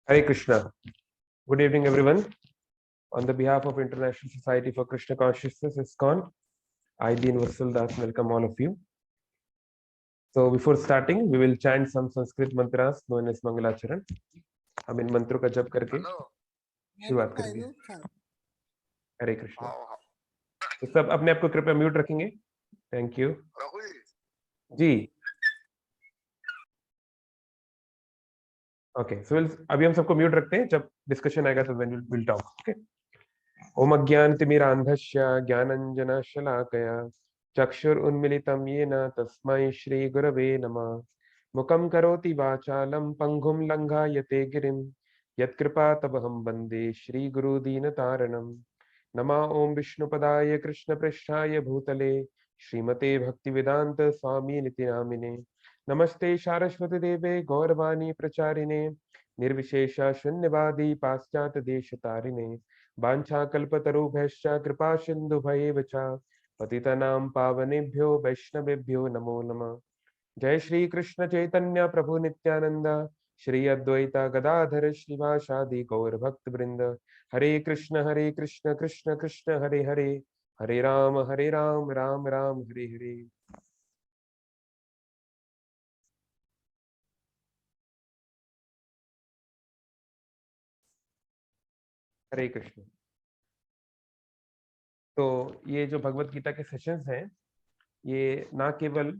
Hare Krishna. Good evening, everyone. On the behalf of International Society for Krishna Consciousness, ISKCON, I, Dean Vatsal Das, welcome all of you. So, before starting, we will chant some Sanskrit mantras known as Mangalacharan. हम इन मंत्रों का जप करके शुरुआत करेंगे। हरे कृष्णा। तो सब अपने आप को कृपया म्यूट रखेंगे। Thank you ji. Okay, so अभी हम सबको म्यूट रखते हैं, जब डिस्कशन आएगा तो व्हेन विल टॉक। ओके। ओम अज्ञानतिमिरान्धस्य ज्ञानञ्जनशलाकया चक्षुरुन्मिलितं येन तस्मै श्रीगुरवे नमः। मुखं करोति वाचालं पङ्गुं लङ्घयते गिरिं यत्कृपातमहं वन्दे श्रीगुरुदीनतारणं। नमः ओं विष्णुपदाय कृष्णपृष्ठाय भूतले श्रीमते भक्तिवेदान्त स्वामिनिति नामिने। नमस्ते सारस्वती देवे गौरवाणी प्रचारिणे निर्विशेष शून्यवादी पाश्चात्य देशतारिणे वाञ्छाकल्पतरुभ्यश्च कृपा सिन्धुभ्येव च पतितानां पावनेभ्यो वैष्णवेभ्यो नमो नमः। जय श्री कृष्ण चैतन्य प्रभु नित्यानंद श्री अद्वैता गदाधर श्रीवासादि गौर भक्त वृंद। हरे कृष्ण कृष्ण कृष्ण हरे हरे, हरे राम राम राम हरे हरे। हरे कृष्ण। तो ये जो भगवत गीता के सेशंस हैं, ये ना केवल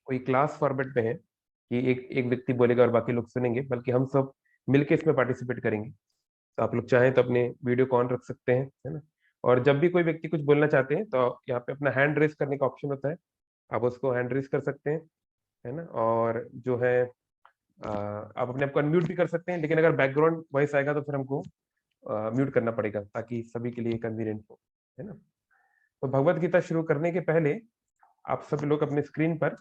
कोई क्लास फॉर्मेट पे है कि एक व्यक्ति बोलेगा और बाकी लोग सुनेंगे, बल्कि हम सब मिलके इसमें पार्टिसिपेट करेंगे। तो आप लोग चाहें तो अपने वीडियो को ऑन रख सकते हैं, है ना। और जब भी कोई व्यक्ति कुछ बोलना चाहते हैं तो यहाँ पे अपना हैंड रेस करने का ऑप्शन होता है, आप उसको हैंड रेस कर सकते हैं, है ना। और जो है आप अपने आप को अनम्यूट भी कर सकते हैं, लेकिन अगर बैकग्राउंड वॉइस आएगा तो फिर हमको म्यूट करना पड़ेगा ताकि सभी के लिए कन्वीनियंट हो, है ना। तो भगवत गीता शुरू करने के पहले आप सभी लोग अपने स्क्रीन पर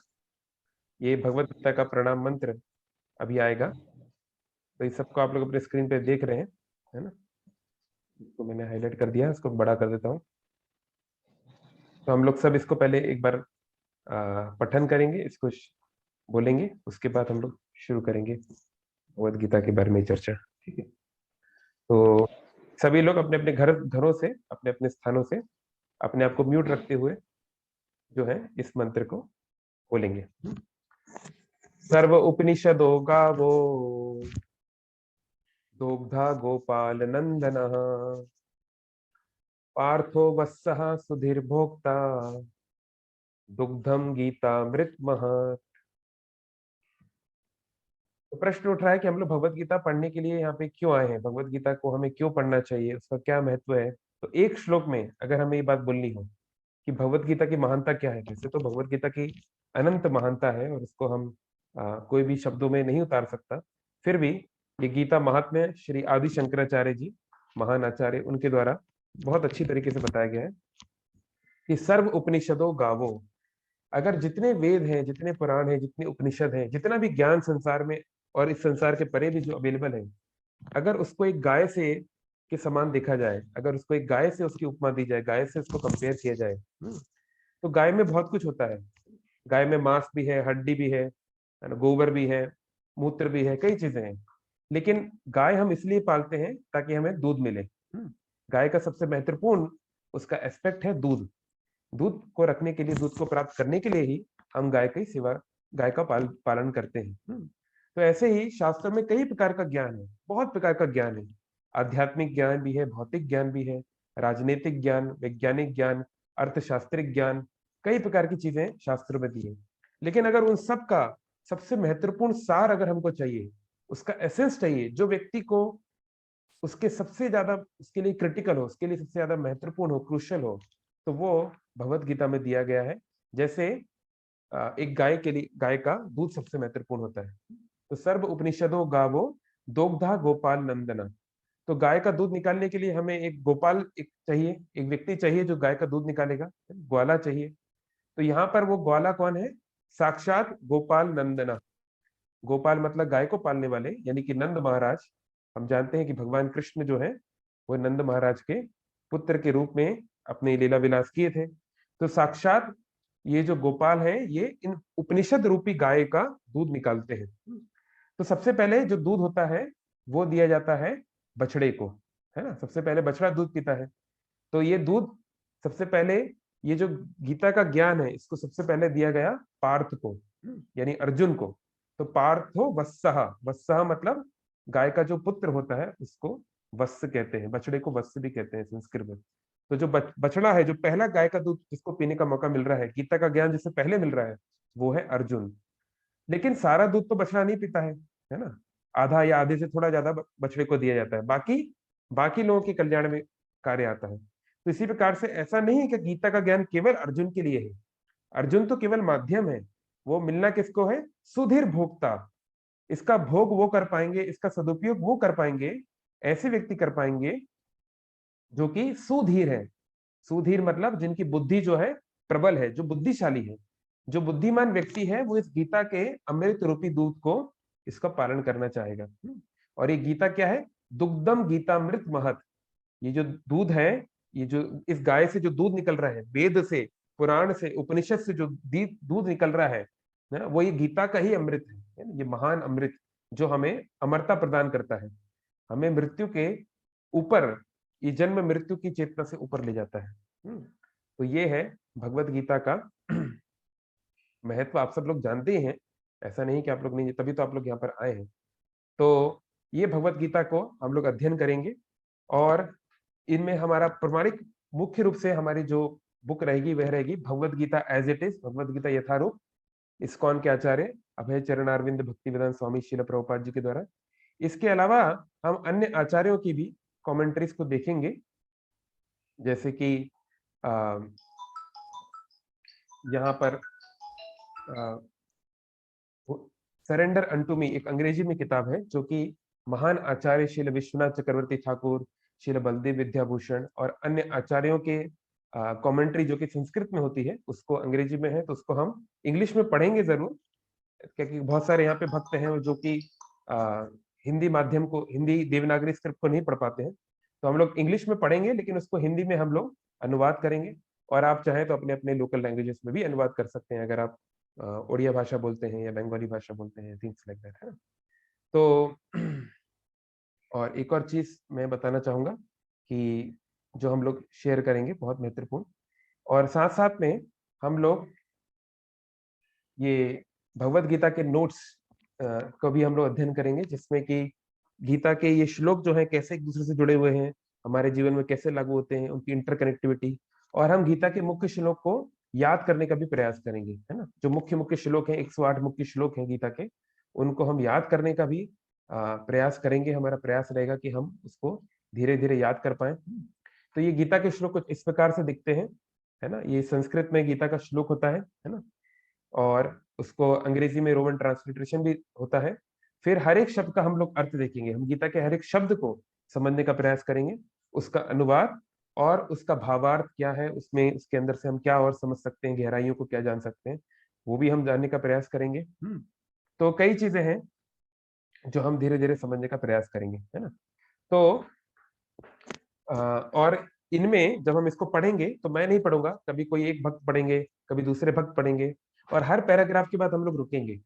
ये भगवत गीता का प्रणाम मंत्र अभी आएगा, तो इस सबको आप लोग अपने स्क्रीन पे देख रहे हैं, है ना। इसको मैंने हाईलाइट कर दिया, इसको बड़ा कर देता हूँ। तो हम लोग सब इसको पहले एक बार पठन करेंगे, इसको बोलेंगे, उसके बाद हम लोग शुरू करेंगे भगवद गीता के बारे में चर्चा। ठीक है। तो सभी लोग अपने अपने घरों से, अपने अपने स्थानों से अपने आप को म्यूट रखते हुए जो है इस मंत्र को बोलेंगे। सर्व उपनिषदो गावो दोग्धा गोपाल नंदनः पार्थो वत्सः सुधीर भोक्ता दुग्धम गीता मृत महत्। तो प्रश्न उठ रहा है कि हम लोग भगवत गीता पढ़ने के लिए यहाँ पे क्यों आए हैं, भगवत गीता को हमें क्यों पढ़ना चाहिए, उसका क्या महत्व है। तो एक श्लोक में अगर हमें ये बात बोलनी हो कि भगवत गीता की महानता क्या है, वैसे तो भगवत गीता की अनंत महानता है और उसको हम कोई भी शब्दों में नहीं उतार सकता। फिर भी ये गीता महात्म्य श्री आदि शंकराचार्य जी, महान आचार्य, उनके द्वारा बहुत अच्छी तरीके से बताया गया है कि सर्व उपनिषदों गावो। अगर जितने वेद हैं, जितने पुराण हैं, जितने उपनिषद हैं, जितना भी ज्ञान संसार में और इस संसार के परे भी जो अवेलेबल है, अगर उसको एक गाय से के समान देखा जाए, अगर उसको एक गाय से उसकी उपमा दी जाए, गाय से उसको कंपेयर किया जाए, तो गाय में बहुत कुछ होता है। गाय में मांस भी है, हड्डी भी है ना, गोबर भी है, मूत्र भी है, कई चीजें हैं। लेकिन गाय हम इसलिए पालते हैं ताकि हमें दूध मिले। गाय का सबसे महत्वपूर्ण उसका एस्पेक्ट है दूध। दूध को रखने के लिए, दूध को प्राप्त करने के लिए ही हम गाय की सेवा, गाय का पालन करते हैं। तो ऐसे ही शास्त्र में कई प्रकार का ज्ञान है, बहुत प्रकार का ज्ञान है। आध्यात्मिक ज्ञान भी है, भौतिक ज्ञान भी है, राजनीतिक ज्ञान, वैज्ञानिक ज्ञान, अर्थशास्त्रिक ज्ञान, कई प्रकार की चीजें शास्त्रों में दी है। लेकिन अगर उन सब का सबसे महत्वपूर्ण सार अगर हमको चाहिए, उसका एसेंस चाहिए, जो व्यक्ति को उसके सबसे ज्यादा, उसके लिए क्रिटिकल हो, उसके लिए सबसे ज्यादा महत्वपूर्ण हो, क्रूशियल हो, तो वो भगवत गीता में दिया गया है। जैसे एक गाय के लिए, गाय का दूध सबसे महत्वपूर्ण होता है। तो सर्व उपनिषदों गावो दोग्धा गोपाल नंदना। तो गाय का दूध निकालने के लिए हमें एक गोपाल एक चाहिए, एक व्यक्ति चाहिए जो गाय का दूध निकालेगा, ग्वाला चाहिए। तो यहाँ पर वो ग्वाला कौन है? साक्षात गोपाल नंदना। गोपाल मतलब गाय को पालने वाले, यानी कि नंद महाराज। हम जानते हैं कि भगवान कृष्ण जो है वो नंद महाराज के पुत्र के रूप में अपने लीला विलास किए थे। तो साक्षात ये जो गोपाल है, ये इन उपनिषद रूपी गाय का दूध निकालते हैं। तो सबसे पहले जो दूध होता है वो दिया जाता है बछड़े को, है ना। सबसे पहले बछड़ा दूध पीता है। तो ये दूध सबसे पहले, ये जो गीता का ज्ञान है इसको सबसे पहले दिया गया पार्थ को, यानी अर्जुन को। तो पार्थो वत्सः, वत्सः मतलब गाय का जो पुत्र होता है उसको वत्स कहते हैं, बछड़े को वत्स भी कहते हैं संस्कृत में। तो जो बछड़ा है, जो पहला गाय का दूध जिसको पीने का मौका मिल रहा है, गीता का ज्ञान जिससे पहले मिल रहा है, वो है अर्जुन। लेकिन सारा दूध तो बछड़ा नहीं पीता है ना। आधा या आधे से थोड़ा ज्यादा बछड़े को दिया जाता है, बाकी बाकी लोगों के कल्याण में कार्य आता है। तो इसी प्रकार से ऐसा नहीं है कि गीता का ज्ञान केवल अर्जुन के लिए है। अर्जुन तो केवल माध्यम है, वो मिलना किसको है? सुधीर भोक्ता। इसका भोग वो कर पाएंगे, इसका सदुपयोग वो कर पाएंगे, ऐसे व्यक्ति कर पाएंगे जो कि सुधीर है। सुधीर मतलब जिनकी बुद्धि जो है प्रबल है, जो बुद्धिशाली है। जो बुद्धिमान व्यक्ति है वो इस गीता के अमृत रूपी दूध को, इसका पालन करना चाहेगा। और ये गीता क्या है? दुग्धम गीतामृत महत। ये जो दूध है, ये जो इस गाय से जो दूध निकल रहा है, वेद से, पुराण से, उपनिषद से जो दूध निकल रहा है ना, वो ये गीता का ही अमृत है ना? ये महान अमृत जो हमें अमरता प्रदान करता है, हमें मृत्यु के ऊपर, ये जन्म मृत्यु की चेतना से ऊपर ले जाता है। तो ये है भगवत गीता का महत्व। आप सब लोग जानते ही हैं, ऐसा नहीं कि आप लोग नहीं, तभी तो आप लोग यहाँ पर आए हैं। तो ये भगवत गीता को हम लोग अध्ययन करेंगे, और इनमें हमारा प्रमाणिक मुख्य रूप से हमारी जो बुक रहेगी वह रहेगी Bhagavad Gita as it is, Bhagavad Gita Yatharup, ISKCON के आचार्य अभय चरणारविंद भक्तिवेदांत स्वामी श्रील प्रभुपाद जी के द्वारा। इसके अलावा हम अन्य आचार्यों की भी कमेंट्रीज को देखेंगे, जैसे कि यहाँ पर सरेंडर अनटू मी एक अंग्रेजी में किताब है, जो कि महान आचार्य श्रील विश्वनाथ चक्रवर्ती ठाकुर, श्रील बलदेव विद्याभूषण और अन्य आचार्यों के कमेंट्री जो कि संस्कृत में होती है, उसको अंग्रेजी में है। तो उसको हम इंग्लिश में पढ़ेंगे जरूर, क्योंकि बहुत सारे यहाँ पे भक्त हैं जो कि हिंदी माध्यम को, हिंदी देवनागरी स्क्रिप्ट को नहीं पढ़ पाते हैं। तो हम लोग इंग्लिश में पढ़ेंगे, लेकिन उसको हिंदी में हम लोग अनुवाद करेंगे। और आप चाहें तो अपने अपने लोकल लैंग्वेजेस में भी अनुवाद कर सकते हैं, अगर आप उड़िया भाषा बोलते हैं या बंगाली भाषा बोलते हैं, थिंग्स लाइक दैट, है ना। तो और एक और चीज मैं बताना चाहूंगा कि जो हम लोग शेयर करेंगे बहुत महत्वपूर्ण, और साथ साथ में हम लोग ये भगवत गीता के नोट्स को भी हम लोग अध्ययन करेंगे, जिसमें कि गीता के ये श्लोक जो है कैसे एक दूसरे से जुड़े हुए हैं, हमारे जीवन में कैसे लागू होते हैं, उनकी इंटरकनेक्टिविटी। और हम गीता के मुख्य श्लोक को याद करने का भी प्रयास करेंगे, है ना। जो मुख्य मुख्य श्लोक हैं, 108 मुख्य श्लोक हैं गीता के, उनको हम याद करने का भी प्रयास करेंगे। हमारा प्रयास रहेगा कि हम उसको धीरे धीरे याद कर पाए। तो ये गीता के श्लोक कुछ इस प्रकार से दिखते हैं, है ना। ये संस्कृत में गीता का श्लोक होता है ना, और उसको अंग्रेजी में रोमन ट्रांसलिटरेशन भी होता है। फिर हर एक शब्द का हम लोग अर्थ देखेंगे, हम गीता के हर एक शब्द को समझने का प्रयास करेंगे, उसका अनुवाद और उसका भावार्थ क्या है, उसमें उसके अंदर से हम क्या और समझ सकते हैं, गहराइयों को क्या जान सकते हैं, वो भी हम जानने का प्रयास करेंगे। तो कई चीजें हैं जो हम धीरे धीरे समझने का प्रयास करेंगे, है ना। तो और इनमें जब हम इसको पढ़ेंगे तो मैं नहीं पढ़ूंगा, कभी कोई एक भक्त पढ़ेंगे, कभी दूसरे भक्त पढ़ेंगे, और हर पैराग्राफ के बाद हम लोग रुकेंगे,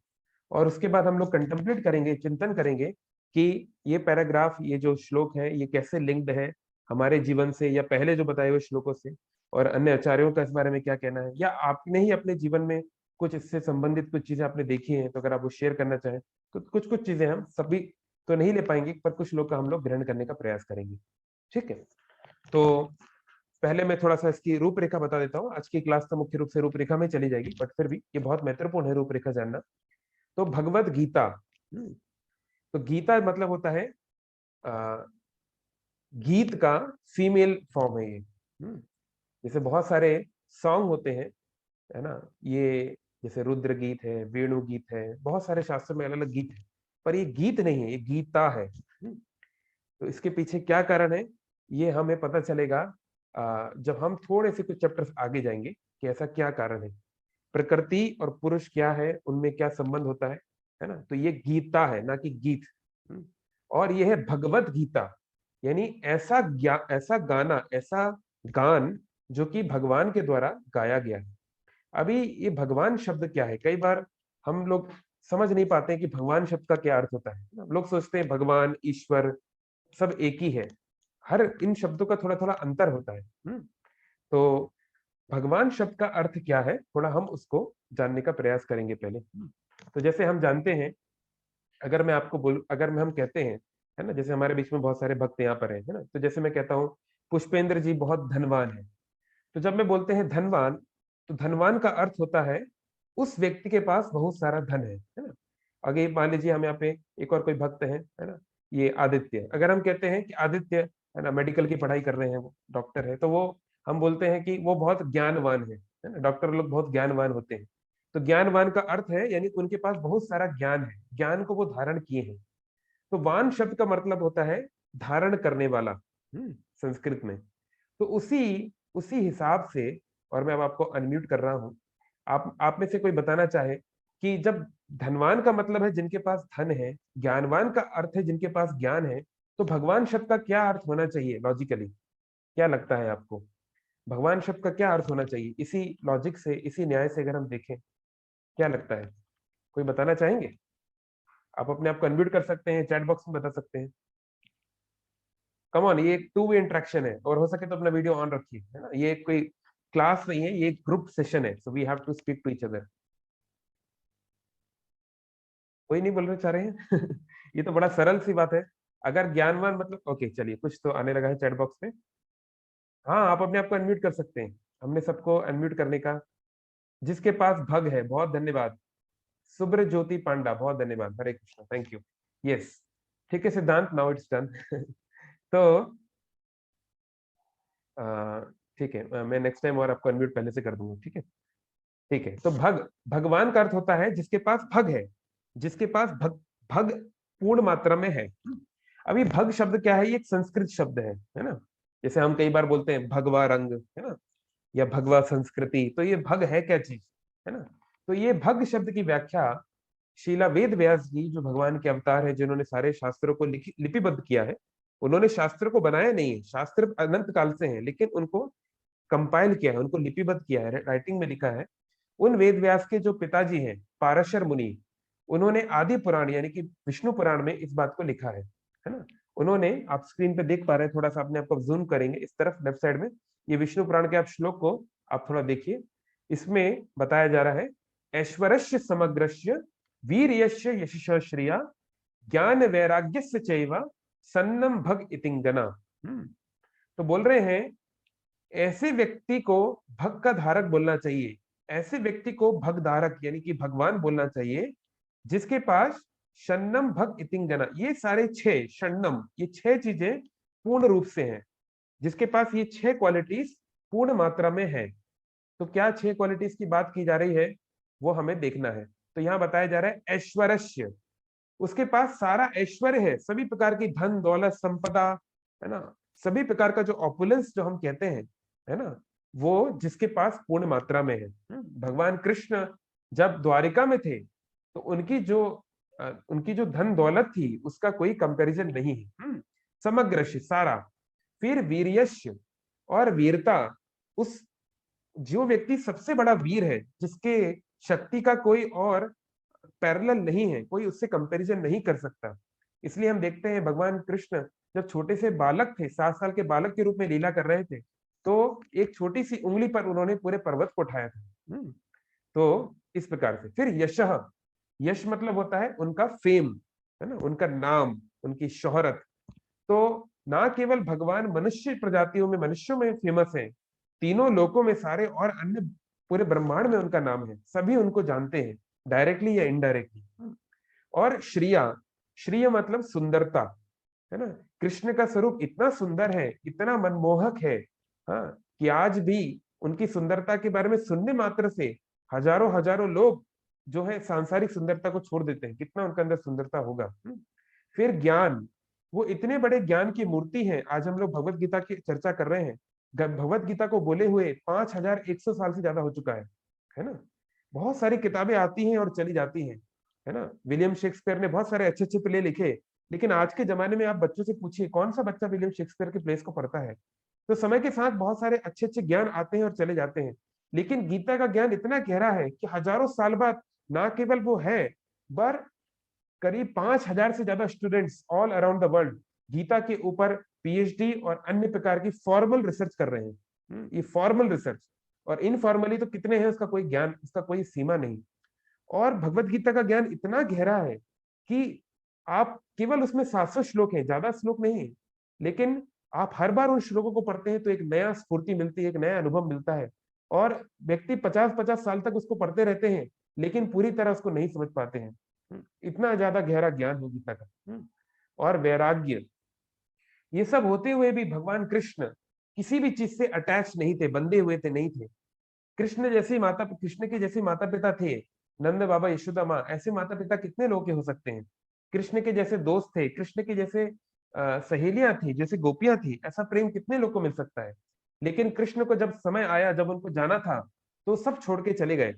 और उसके बाद हम लोग कंटेम्पलेट करेंगे, चिंतन करेंगे कि ये पैराग्राफ, ये जो श्लोक है, ये कैसे लिंक्ड है हमारे जीवन से, या पहले जो बताए हुए श्लोकों से, और अन्य आचार्यों का इस बारे में क्या कहना है, या आपने ही अपने जीवन में कुछ इससे संबंधित कुछ चीजें आपने देखी हैं, तो अगर आप वो शेयर करना चाहें तो कुछ कुछ चीजें हम सभी तो नहीं ले पाएंगे, पर कुछ लोग का हम लोग ग्रहण करने का प्रयास करेंगे, ठीक है। तो पहले मैं थोड़ा सा इसकी रूपरेखा बता देता हूँ। आज की क्लास तो मुख्य रूप से रूपरेखा में चली जाएगी, बट फिर भी ये बहुत महत्वपूर्ण है रूपरेखा जानना। तो भगवत गीता, तो गीता मतलब होता है गीत का फीमेल फॉर्म है ये। जैसे बहुत सारे सॉन्ग होते हैं, है ना, ये जैसे रुद्र गीत है, वेणु गीत है, बहुत सारे शास्त्रों में अलग अलग गीत है, पर ये गीत नहीं है, ये गीता है। तो इसके पीछे क्या कारण है, ये हमें पता चलेगा जब हम थोड़े से कुछ चैप्टर्स आगे जाएंगे कि ऐसा क्या कारण है, प्रकृति और पुरुष क्या है, उनमें क्या संबंध होता है ना। तो ये गीता है, ना कि गीत। और ये है भगवत गीता, यानी ऐसा गाना, ऐसा गान जो कि भगवान के द्वारा गाया गया है। अभी ये भगवान शब्द क्या है, कई बार हम लोग समझ नहीं पाते हैं कि भगवान शब्द का क्या अर्थ होता है। लोग सोचते हैं भगवान, ईश्वर सब एक ही है। हर इन शब्दों का थोड़ा थोड़ा अंतर होता है। तो भगवान शब्द का अर्थ क्या है, थोड़ा हम उसको जानने का प्रयास करेंगे पहले। तो जैसे हम जानते हैं, अगर मैं आपको बोलूं, अगर हम कहते हैं, है ना, जैसे हमारे बीच में बहुत सारे भक्त यहाँ पर है ना, तो जैसे मैं कहता हूँ पुष्पेंद्र जी बहुत धनवान है, तो जब मैं बोलते हैं धनवान, तो धनवान का अर्थ होता है उस व्यक्ति के पास बहुत सारा धन है ना। आगे मान लीजिए हम यहाँ पे एक और कोई भक्त है ना, ये आदित्य, अगर हम कहते हैं कि आदित्य, है ना, मेडिकल की पढ़ाई कर रहे हैं, वो डॉक्टर है, तो वो हम बोलते हैं कि वो बहुत ज्ञानवान है ना। डॉक्टर लोग बहुत ज्ञानवान होते हैं। तो ज्ञानवान का अर्थ है यानी उनके पास बहुत सारा ज्ञान है, ज्ञान को वो धारण किए हैं। तो वान शब्द का मतलब होता है धारण करने वाला, संस्कृत में। तो उसी उसी हिसाब से, और मैं अब आपको अनम्यूट कर रहा हूं, आप में से कोई बताना चाहे कि जब धनवान का मतलब है जिनके पास धन है, ज्ञानवान का अर्थ है जिनके पास ज्ञान है, तो भगवान शब्द का क्या अर्थ होना चाहिए लॉजिकली? क्या लगता है आपको, भगवान शब्द का क्या अर्थ होना चाहिए? इसी लॉजिक से, इसी न्याय से अगर हम देखें, क्या लगता है? कोई बताना चाहेंगे? आप अपने आप को अनम्यूट कर सकते हैं, चैट बॉक्स में बता सकते हैं। कम ऑन, ये एक टू वे इंटरेक्शन है, और हो सके तो अपना वीडियो ऑन रखिए, है ना। ये कोई क्लास नहीं है, ये एक ग्रुप सेशन है, so we have to speak to each other. कोई नहीं बोलना चाह रहे हैं? ये तो बड़ा सरल सी बात है। अगर ज्ञानवान मतलब, ओके चलिए, कुछ तो आने लगा है चैट बॉक्स में। हाँ, आप अपने आप को अनम्यूट कर सकते हैं, हमने सबको अनम्यूट करने का। जिसके पास भग है, बहुत धन्यवाद। सुब्र ज्योति पांडा, बहुत धन्यवाद। हरे कृष्णा, थैंक यू। यस, ठीक है सिद्धांत, नाउ इट्स डन। तो अ, ठीक है, मैं नेक्स्ट टाइम और आपको अनम्यूट पहले से कर दूंगा, ठीक है। ठीक है, तो भग, भगवान का अर्थ होता है जिसके पास भग है, जिसके पास भग, भग पूर्ण मात्रा में है। अभी भग शब्द क्या है? ये एक संस्कृत शब्द है ना। जैसे हम कई बार बोलते हैं भगवा रंग, है ना, या भगवा संस्कृति, तो ये भग है क्या चीज, है ना। तो ये भग शब्द की व्याख्या शीला वेद व्यास जी, जो भगवान के अवतार है, जिन्होंने सारे शास्त्रों को लिपिबद्ध किया है। उन्होंने शास्त्र को बनाया नहीं है, शास्त्र अनंत काल से हैं, लेकिन उनको कंपाइल किया है, उनको लिपिबद्ध किया है, राइटिंग में लिखा है। उन वेद व्यास के जो पिताजी हैं पाराशर मुनि, उन्होंने आदि पुराण यानी कि विष्णु पुराण में इस बात को लिखा है ना। उन्होंने, आप स्क्रीन पे देख पा रहे हैं, थोड़ा सा अपने आप को जूम करेंगे इस तरफ लेफ्ट साइड में, ये विष्णु पुराण के आप श्लोक को आप थोड़ा देखिए। इसमें बताया जा रहा है, ऐश्वर्यस्य समग्रस्य वीर्यस्य यशस्य श्रिया ज्ञान वैराग्यस्य चैव सन्नम भग इतिंगना। तो बोल रहे हैं ऐसे व्यक्ति को भग का धारक बोलना चाहिए, ऐसे व्यक्ति को भग धारक यानी कि भगवान बोलना चाहिए, जिसके पास शन्नम भग इतिंगना, ये सारे छह शन्नम, ये छह चीजें पूर्ण रूप से हैं, जिसके पास ये छह क्वालिटीज पूर्ण मात्रा में है। तो क्या छह क्वालिटीज की बात की जा रही है, वो हमें देखना है। तो यहाँ बताया जा रहा है ऐश्वर्य, उसके पास सारा ऐश्वर्य है, सभी प्रकार की धन दौलत संपदा, है ना, सभी प्रकार का जो ऑपुलेंस जो हम कहते हैं, है ना, वो जिसके पास पूर्ण मात्रा में है। भगवान कृष्ण जब द्वारिका में थे, तो उनकी जो धन दौलत थी उसका कोई कंपैरिजन नहीं है। समग्र सारा। फिर वीर्यस्य, और वीरता, उस जो व्यक्ति सबसे बड़ा वीर है, जिसके शक्ति का कोई और पैरेलल नहीं है, कोई उससे कंपैरिजन नहीं कर सकता। इसलिए हम देखते हैं भगवान कृष्ण जब छोटे से बालक थे, 7 साल के बालक के रूप में लीला कर रहे थे, तो एक छोटी सी उंगली पर उन्होंने पूरे पर्वत को उठाया था। तो इस प्रकार से। फिर यशः, यश मतलब होता है उनका फेम, है ना, उनका नाम, उनकी शोहरत। तो ना केवल भगवान मनुष्य प्रजातियों में, मनुष्यों में फेमस है, तीनों लोकों में, सारे और अन्य पूरे ब्रह्मांड में उनका नाम है, सभी उनको जानते हैं, डायरेक्टली या इनडायरेक्टली। और श्रिया, श्रिय मतलब सुंदरता, है ना। कृष्ण का स्वरूप इतना सुंदर है, इतना मनमोहक है, हाँ, कि आज भी उनकी सुंदरता के बारे में सुनने मात्र से हजारों हजारों लोग जो है सांसारिक सुंदरता को छोड़ देते हैं, कितना उनके अंदर सुंदरता होगा। फिर ज्ञान, वो इतने बड़े ज्ञान की मूर्ति है। आज हम लोग भगवत गीता की चर्चा कर रहे हैं, भगवत गीता को बोले हुए 5100 साल से ज्यादा हो चुका है ना। बहुत सारी किताबें आती हैं और चली जाती हैं, है ना। विलियम शेक्सपियर ने बहुत सारे अच्छे अच्छे प्ले लिखे, लेकिन आज के जमाने में आप बच्चों से पूछिए कौन सा बच्चा विलियम शेक्सपियर के प्लेस को पढ़ता है। तो समय के साथ बहुत सारे अच्छे अच्छे ज्ञान आते हैं और चले जाते हैं, लेकिन गीता का ज्ञान इतना गहरा है कि हजारों साल बाद ना केवल वो है, पर करीब 5,000 से ज्यादा students all around the world Gita के ऊपर पीएचडी और अन्य प्रकार की फॉर्मल रिसर्च कर रहे हैं। ये फॉर्मल रिसर्च, और इनफॉर्मली तो कितने हैं उसका कोई ज्ञान, उसका कोई सीमा नहीं। और भगवत गीता का ज्ञान इतना गहरा है कि आप केवल उसमें 700 श्लोक हैं, ज्यादा श्लोक नहीं है, लेकिन आप हर बार उन श्लोकों को पढ़ते हैं तो एक नया स्फूर्ति मिलती है, एक नया अनुभव मिलता है। और व्यक्ति 50-50 साल तक उसको पढ़ते रहते हैं लेकिन पूरी तरह उसको नहीं समझ पाते हैं। इतना ज्यादा गहरा ज्ञान है गीता का। और वैराग्य, ये सब होते हुए भी भगवान कृष्ण किसी भी चीज से अटैच नहीं थे, बंधे हुए थे, नहीं थे। कृष्ण के जैसे माता पिता थे, नंद बाबा यशोदा माँ, ऐसे माता पिता कितने लोग के हो सकते हैं। कृष्ण के जैसे दोस्त थे, कृष्ण के जैसे सहेलियां थी, जैसे गोपियां थी, ऐसा प्रेम कितने लोग को मिल सकता है। लेकिन कृष्ण को जब समय आया, जब उनको जाना था, तो सब छोड़ के चले गए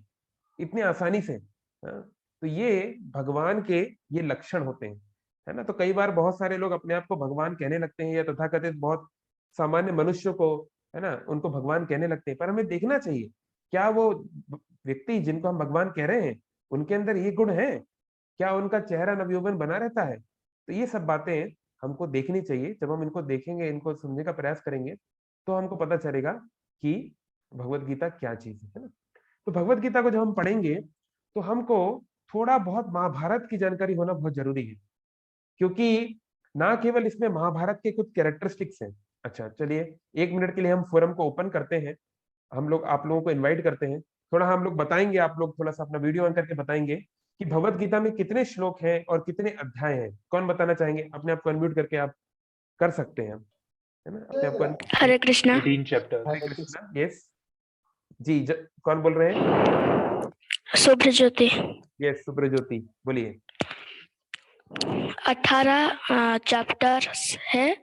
इतनी आसानी से। तो ये भगवान के ये लक्षण होते हैं, है ना। तो कई बार बहुत सारे लोग अपने आप को भगवान कहने लगते हैं, या तथाकथित बहुत सामान्य मनुष्यों को, है ना, उनको भगवान कहने लगते हैं। पर हमें देखना चाहिए क्या वो व्यक्ति जिनको हम भगवान कह रहे हैं उनके अंदर ये गुण है, क्या उनका चेहरा नवयौवन बना रहता है। तो ये सब बातें हमको देखनी चाहिए। जब हम इनको देखेंगे, इनको समझने का प्रयास करेंगे, तो हमको पता चलेगा कि भगवत गीता क्या चीज है ना। तो भगवत गीता को जब हम पढ़ेंगे तो हमको थोड़ा बहुत महाभारत की जानकारी होना बहुत जरूरी है, क्योंकि ना केवल इसमें महाभारत के कुछ कैरेक्टरिस्टिक्स हैं। अच्छा चलिए, 1 मिनट के लिए हम फोरम को ओपन करते हैं, हम लोग आप लोगों को इनवाइट करते हैं। थोड़ा हम लोग बताएंगे, आप लोग थोड़ा सा अपना वीडियो ऑन करके बताएंगे कि भगवत गीता में कितने श्लोक हैं और कितने अध्याय हैं। कौन बताना चाहेंगे? अपने आप को अनम्यूट करके आप कर सकते हैं, है ना, अपने आप को। हरे कृष्णा। 18 चैप्टर्स। हरे कृष्णा। यस जी, कौन बोल रहे हैं? सुब्रज्योति। यस सुब्रज्योति, बोलिए। 18 चैप्टर्स है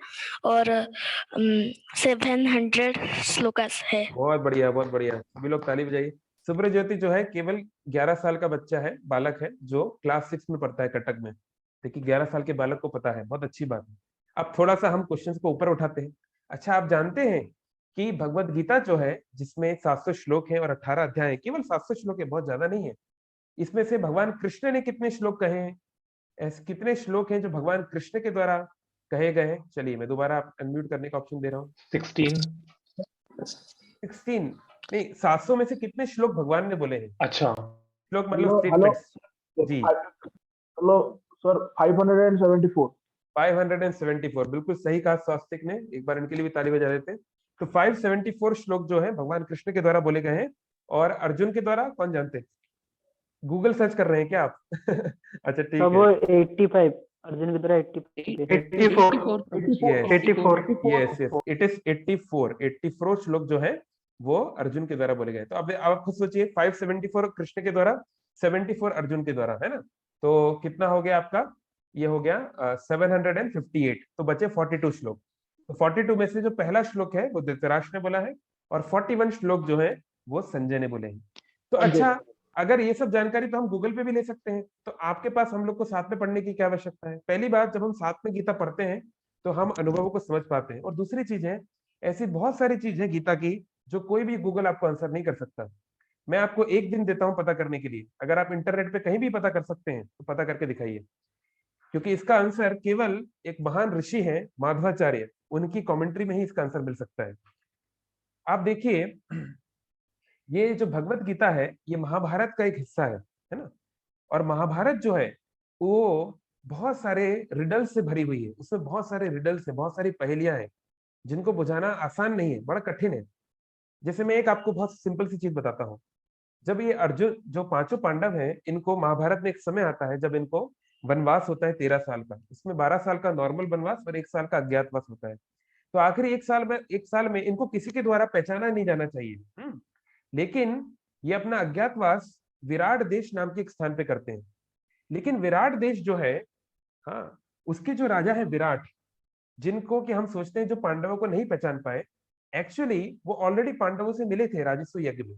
और 700 श्लोकस है। बहुत बढ़िया, बहुत बढ़िया, सभी लोग ताली बजाइए। सुब्रज्योति जो है केवल 11 साल का बच्चा है, बालक है, जो क्लास 6 में पढ़ता है कटक में। देखिए 11 साल के बालक को पता है, बहुत अच्छी बात है। अब थोड़ा सा हम क्वेश्चंस को ऊपर उठाते हैं। अच्छा, आप जानते हैं कि भगवत गीता जो है, जिसमें 700 श्लोक हैं और 18 अध्याय हैं, केवल 700 श्लोक है, बहुत ज्यादा नहीं है। इसमें से भगवान कृष्ण ने कितने श्लोक कहे हैं? ऐसे कितने श्लोक हैं जो भगवान कृष्ण के द्वारा कहे गए हैं? चलिए मैं दोबारा अनम्यूट करने का ऑप्शन दे रहा हूँ। 16 नहीं, 700 में से कितने श्लोक भगवान ने बोले हैं? अच्छा, श्लोक मतलब स्टेटमेंट्स। जी हेलो सर, 574। 574, बिल्कुल सही कहा स्वास्तिक ने, एक बार इनके लिए भी ताली बजा देते हैं। तो 574 श्लोक जो है भगवान कृष्ण के द्वारा बोले गए हैं। और अर्जुन के द्वारा कौन जानते हैं? गूगल सर्च कर रहे हैं क्या आप? अच्छा ठीक है, वो 85, अर्जुन की तरह 84। यस यस, इट इज 84 श्लोक जो है वो अर्जुन के द्वारा बोले गए। तो अब आप खुद सोचिए, 574 कृष्ण के द्वारा, 74 अर्जुन के द्वारा, है ना। तो कितना हो गया आपका? ये हो गया 758। तो बचे 42 श्लोक। तो 42 में से जो पहला श्लोक है वो धृतराष्ट्र ने बोला है, और 41 श्लोक जो है वो संजय ने बोले हैं। तो अच्छा, अगर ये सब जानकारी तो हम गूगल पे भी ले सकते हैं, तो आपके पास हम लोग को साथ में पढ़ने की क्या आवश्यकता है? पहली बात, जब हम साथ में गीता पढ़ते हैं तो हम अनुभवों को समझ पाते हैं। और दूसरी चीज है, ऐसी बहुत सारी चीज है गीता की जो कोई भी गूगल आपको आंसर नहीं कर सकता। मैं आपको एक दिन देता हूं पता करने के लिए, अगर आप इंटरनेट पे कहीं भी पता कर सकते हैं तो पता करके दिखाइए, क्योंकि इसका आंसर केवल एक महान ऋषि है माधवाचार्य, उनकी कमेंट्री में ही इसका आंसर मिल सकता है। आप देखिए, ये जो भगवत गीता है ये महाभारत का एक हिस्सा है ना। और महाभारत जो है वो बहुत सारे रिडल्स से भरी हुई है, उसमें बहुत सारे रिडल्स है, बहुत सारी पहेलियां हैं जिनको बुझाना आसान नहीं है, बड़ा कठिन है। जैसे मैं एक आपको बहुत सिंपल सी चीज बताता हूँ। जब ये अर्जुन, जो पांचों पांडव हैं, इनको महाभारत में एक समय आता है जब इनको वनवास होता है 13 साल का। इसमें 12 साल का नॉर्मल वनवास और 1 साल का अज्ञातवास होता है। तो आखिरी 1 साल में इनको किसी के द्वारा पहचाना नहीं जाना चाहिए। लेकिन ये अपना अज्ञातवास विराट देश नाम के एक स्थान पे करते हैं। लेकिन विराट देश जो है, हाँ, उसके जो राजा है विराट, जिनको कि हम सोचते हैं जो पांडवों को नहीं पहचान पाए, एक्चुअली वो ऑलरेडी पांडवों से मिले थे राजस्व यज्ञ में।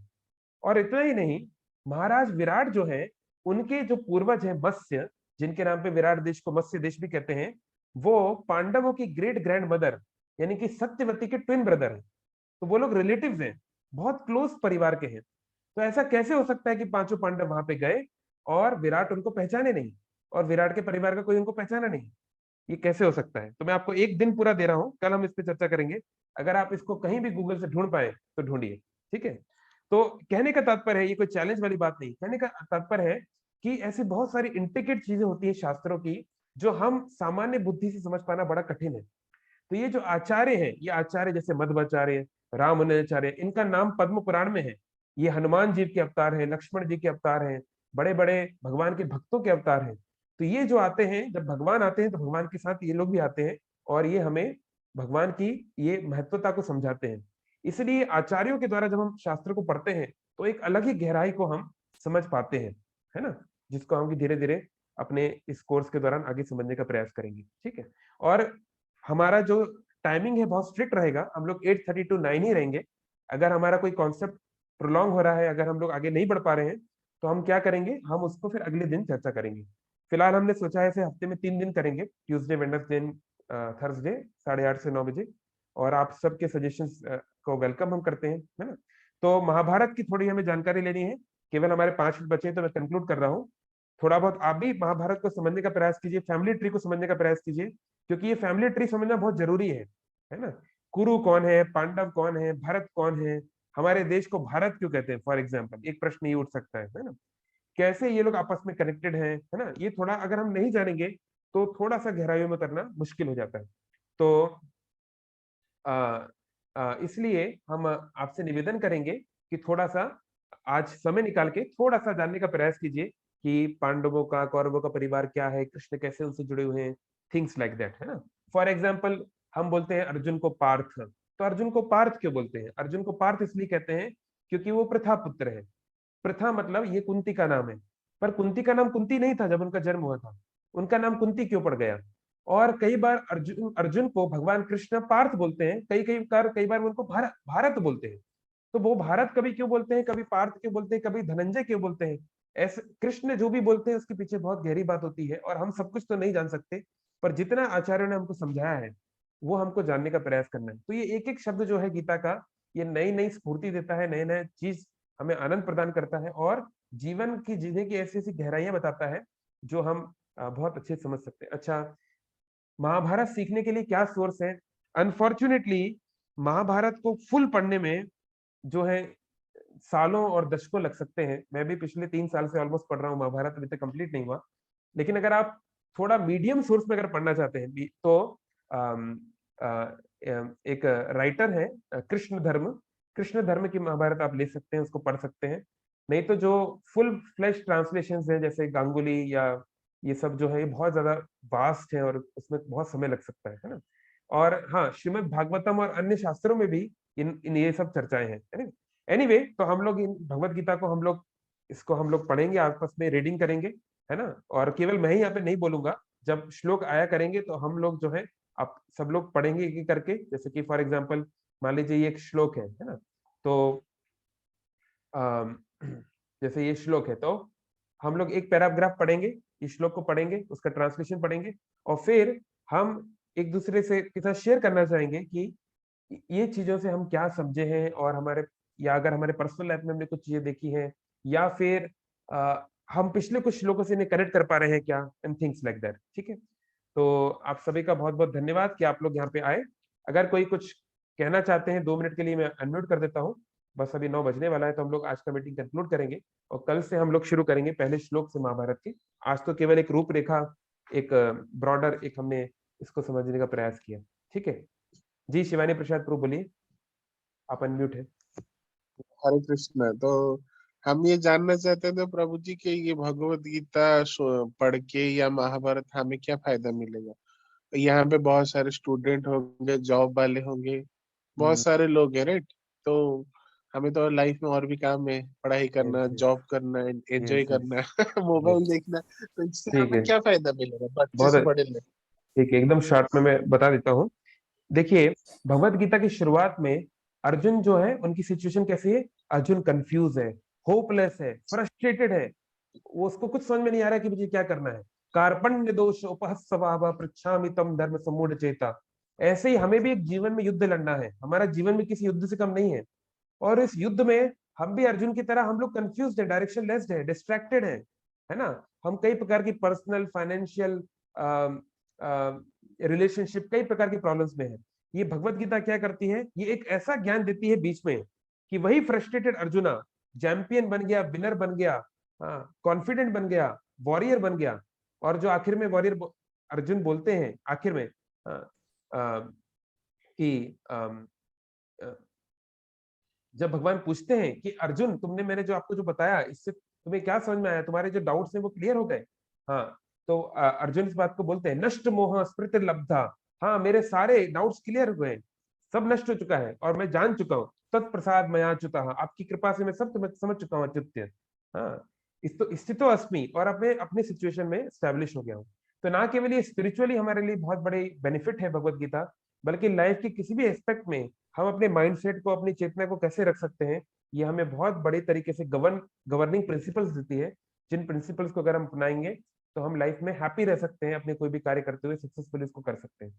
और इतना ही नहीं, महाराज विराट जो है, उनके जो पूर्वज हैं मत्स्य, जिनके नाम पे विराट देश को मत्स्य देश भी कहते हैं, वो पांडवों की ग्रेट ग्रैंड मदर यानी कि सत्यवती के ट्विन ब्रदर हैं। तो वो लोग रिलेटिव्स हैं, बहुत क्लोज परिवार के हैं। तो ऐसा कैसे हो सकता है कि पांचों पांडव वहां पे गए और विराट उनको पहचाने नहीं, और विराट के परिवार का कोई उनको पहचाना नहीं। ये कैसे हो सकता है? तो मैं आपको एक दिन पूरा दे रहा हूँ, कल हम इस पे चर्चा करेंगे। अगर आप इसको कहीं भी गूगल से ढूंढ पाए तो ढूंढिए, ठीक है। तो कहने का तात्पर्य है, ये कोई चैलेंज वाली बात नहीं, कहने का तात्पर्य है कि ऐसी बहुत सारी इंट्रिकेट चीजें होती है शास्त्रों की, जो हम सामान्य बुद्धि से समझ पाना बड़ा कठिन है। तो ये जो आचार्य हैं, ये आचार्य जैसे मध्वाचार्य, रामानुजाचार्य, इनका नाम पद्म पुराण में है। ये हनुमान जी के अवतार हैं, लक्ष्मण जी के अवतार हैं, बड़े बड़े भगवान के भक्तों के अवतार हैं। तो ये जो आते हैं, जब भगवान आते हैं तो भगवान के साथ ये लोग भी आते हैं, और ये हमें भगवान की ये महत्वता को समझाते हैं। इसलिए आचार्यों के द्वारा जब हम शास्त्र को पढ़ते हैं तो एक अलग ही गहराई को हम समझ पाते हैं, है ना, जिसको हम धीरे धीरे अपने इस कोर्स के दौरान आगे समझने का प्रयास करेंगे, ठीक है। और हमारा जो टाइमिंग है बहुत स्ट्रिक्ट रहेगा, हम लोग 8:30 to 9 ही रहेंगे। अगर हमारा कोई कॉन्सेप्ट प्रोलॉन्ग हो रहा है, अगर हम लोग आगे नहीं बढ़ पा रहे हैं, तो हम क्या करेंगे, हम उसको फिर अगले दिन चर्चा करेंगे। फिलहाल हमने सोचा है इसे हफ्ते में 3 दिन करेंगे, ट्यूसडे, वेडनेसडे, थर्सडे, 8:30 से 9 बजे। और आप सबके सजेशंस को वेलकम हम करते हैं, है ना। तो महाभारत की थोड़ी हमें जानकारी लेनी है, केवल हमारे 5 मिनट बचे हैं, तो मैं कंक्लूड कर रहा हूँ। थोड़ा बहुत आप भी महाभारत को समझने का प्रयास कीजिए, फैमिली ट्री को समझने का प्रयास कीजिए, क्योंकि ये फैमिली ट्री समझना बहुत जरूरी है ना। कुरु कौन है, पांडव कौन है, भरत कौन है, हमारे देश को भारत क्यों कहते हैं, फॉर एग्जाम्पल एक प्रश्न ये उठ सकता है ना। कैसे ये लोग आपस में कनेक्टेड है ना। ये थोड़ा अगर हम नहीं जानेंगे तो थोड़ा सा गहराइयों में उतरना मुश्किल हो जाता है। तो इसलिए हम आपसे निवेदन करेंगे कि थोड़ा सा आज समय निकाल के थोड़ा सा जानने का प्रयास कीजिए कि पांडवों का, कौरवों का परिवार क्या है, कृष्ण कैसे उनसे जुड़े हुए हैं, थिंग्स लाइक दैट, है ना। फॉर एग्जाम्पल हम बोलते हैं अर्जुन को पार्थ, तो अर्जुन को पार्थ क्यों बोलते हैं? अर्जुन को पार्थ इसलिए कहते हैं क्योंकि वो प्रथा पुत्र है। प्रथा मतलब ये कुंती का नाम है, पर कुंती का नाम कुंती नहीं था जब उनका जन्म हुआ था, उनका नाम कुंती क्यों पड़ गया? और कई बार अर्जुन अर्जुन को भगवान कृष्ण पार्थ बोलते हैं, कई बार उनको भारत भारत बोलते हैं। तो वो भारत कभी क्यों बोलते हैं, कभी पार्थ क्यों बोलते हैं, कभी धनंजय क्यों बोलते हैं? ऐसे कृष्ण जो भी बोलते हैं उसके पीछे बहुत गहरी बात होती है, और हम सब कुछ तो नहीं जान सकते, पर जितना आचार्यों ने हमको समझाया है वो हमको जानने का प्रयास करना है। तो ये एक एक शब्द जो है गीता का, ये नई नई स्फूर्ति देता है, नए नए चीज हमें आनंद प्रदान करता है, और जीवन की जीने की ऐसी ऐसी गहराइयां बताता है जो हम बहुत अच्छे से समझ सकते हैं। अच्छा, महाभारत सीखने के लिए क्या सोर्स है? अनफॉर्चुनेटली महाभारत को फुल पढ़ने में जो है सालों और दशकों लग सकते हैं। मैं भी पिछले 3 साल से ऑलमोस्ट पढ़ रहा हूँ महाभारत, अभी तक कंप्लीट नहीं हुआ। लेकिन अगर आप थोड़ा मीडियम सोर्स में अगर पढ़ना चाहते हैं तो अम, अ, एक राइटर है कृष्ण धर्म की महाभारत आप ले सकते हैं, उसको पढ़ सकते हैं। नहीं तो जो फुल फ्लैश ट्रांसलेशन है जैसे गांगुली या ये सब जो है, ये बहुत ज्यादा वास्ट है और उसमें बहुत समय लग सकता है ना। और हाँ, श्रीमद् भागवतम और अन्य शास्त्रों में भी इन ये सब चर्चाएं हैं, है ना। एनीवे, तो हम लोग इन भगवत गीता को हम लोग पढ़ेंगे, आपस में रीडिंग करेंगे, है ना। और केवल मैं ही यहाँ पे नहीं बोलूंगा, जब श्लोक आया करेंगे तो हम लोग जो है आप सब लोग पढ़ेंगे एक एक करके। जैसे कि फॉर एग्जाम्पल मान लीजिए ये एक श्लोक है ना। तो अम, जैसे ये श्लोक है, तो हम लोग एक पैराग्राफ पढ़ेंगे, इस श्लोक को पढ़ेंगे, उसका ट्रांसलेशन पढ़ेंगे, और फिर हम एक दूसरे से के साथ शेयर करना चाहेंगे कि ये चीजों से हम क्या समझे हैं, और हमारे, या अगर हमारे पर्सनल लाइफ में हमने कुछ चीजें देखी हैं, या फिर हम पिछले कुछ श्लोकों से इन्हें कनेक्ट कर पा रहे हैं क्या, एंड थिंग्स लाइक दैट, ठीक है। तो आप सभी का बहुत बहुत धन्यवाद कि आप लोग यहाँ पे आए। अगर कोई कुछ कहना चाहते हैं 2 मिनट के लिए, मैं अनम्यूट कर देता हूँ। बस अभी 9 बजने वाला है, तो हम लोग आज का मीटिंग कंक्लूड करेंगे, और कल से हम लोग शुरू करेंगे पहले श्लोक से महाभारत के। आज तो केवल एक रूपरेखा, एक ब्रॉडर एक हमने इसको समझने का प्रयास किया, ठीक है। जी शिवानी प्रसाद प्रभु बोलिए, आप अनम्यूट है। हरे कृष्ण। तो हम ये जानना चाहते थे प्रभु जी कि ये भगवत गीता पढ़ के या महाभारत हमें क्या फायदा मिलेगा? यहाँ पे बहुत सारे स्टूडेंट होंगे, जॉब वाले होंगे, बहुत सारे लोग हैं, राइट? तो हमें तो लाइफ में और भी काम है, पढ़ाई करना, जॉब करना, एंजॉय करना, मोबाइल देखना, तो इससे ठीक हमें है, क्या फायदा मिलेगा बच्चे से बहुत बड़े लोग? ठीक है, एकदम शॉर्ट में मैं बता देता हूँ। देखिए, भगवत गीता की शुरुआत में अर्जुन जो है, उनकी सिचुएशन कैसी है? अर्जुन कंफ्यूज है, होपलेस है, फ्रस्ट्रेटेड है, वो उसको कुछ समझ में नहीं आ रहा है कि मुझे क्या करना है। कार्पण्य दोष उपहस स्वभाव पृच्छामि तम धर्म सम्मूढ़ चेता। ऐसे ही हमें भी एक जीवन में युद्ध लड़ना है, हमारा जीवन में किसी युद्ध से कम नहीं है। और इस युद्ध में हम भी अर्जुन की तरह हम लोग कंफ्यूज है, डायरेक्शन लेस्ड है, डिस्ट्रैक्टेड है। है ना। हम कई प्रकार की पर्सनल, फाइनेंशियल, रिलेशनशिप, कई प्रकार की प्रॉब्लम्स में है। ये भगवत गीता क्या करती है, ये एक ऐसा ज्ञान देती है बीच में कि वही फ्रस्ट्रेटेड अर्जुना चैंपियन बन गया, विनर बन गया, कॉन्फिडेंट बन गया, वॉरियर बन गया। और जो आखिर में वॉरियर अर्जुन बोलते हैं आखिर में कि जब भगवान पूछते हैं कि अर्जुन, तुमने मैंने जो आपको जो बताया, इससे तुम्हें क्या समझ में आया, तुम्हारे जो डाउट्स हैं वो क्लियर हो गए। हाँ, तो अर्जुन इस बात को बोलते हैं, नष्ट मोह स्मृति लब्धा। हाँ, मेरे सारे डाउट्स क्लियर हुए हैं, सब नष्ट हो चुका है और मैं जान चुका हूँ। तत्प्रसाद मयाच्युता, आपकी कृपा से मैं सब समझ चुका हूँ अच्युत्य। हाँ, स्थितो अस्मि, और अपने अपने सिचुएशन में स्टैब्लिश हो गया हूँ। तो ना केवल ये स्पिरिचुअली हमारे लिए बहुत बड़े बेनिफिट है भगवत गीता, बल्कि लाइफ के किसी भी एस्पेक्ट में हम अपने माइंडसेट को, अपनी चेतना को कैसे रख सकते हैं, ये हमें बहुत बड़े तरीके से गवर्निंग प्रिंसिपल्स देती है, जिन प्रिंसिपल्स को अगर हम अपनाएंगे तो हम लाइफ में हैप्पी रह सकते हैं, अपने कोई भी कार्य करते हुए सक्सेसफुली इसको कर सकते हैं।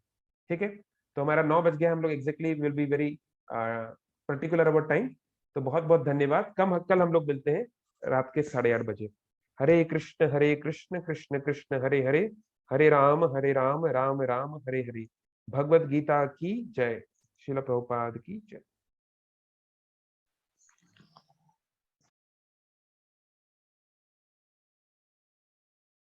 ठीक है, तो हमारा 9 बज गया, हम लोग exactly will be very particular about time. तो बहुत बहुत धन्यवाद। कल हम लोग मिलते हैं रात के 8:30 बजे। हरे कृष्ण कृष्ण कृष्ण हरे हरे, हरे राम राम राम हरे हरे। भगवत गीता की जय। श्रील प्रभुपाद की जय।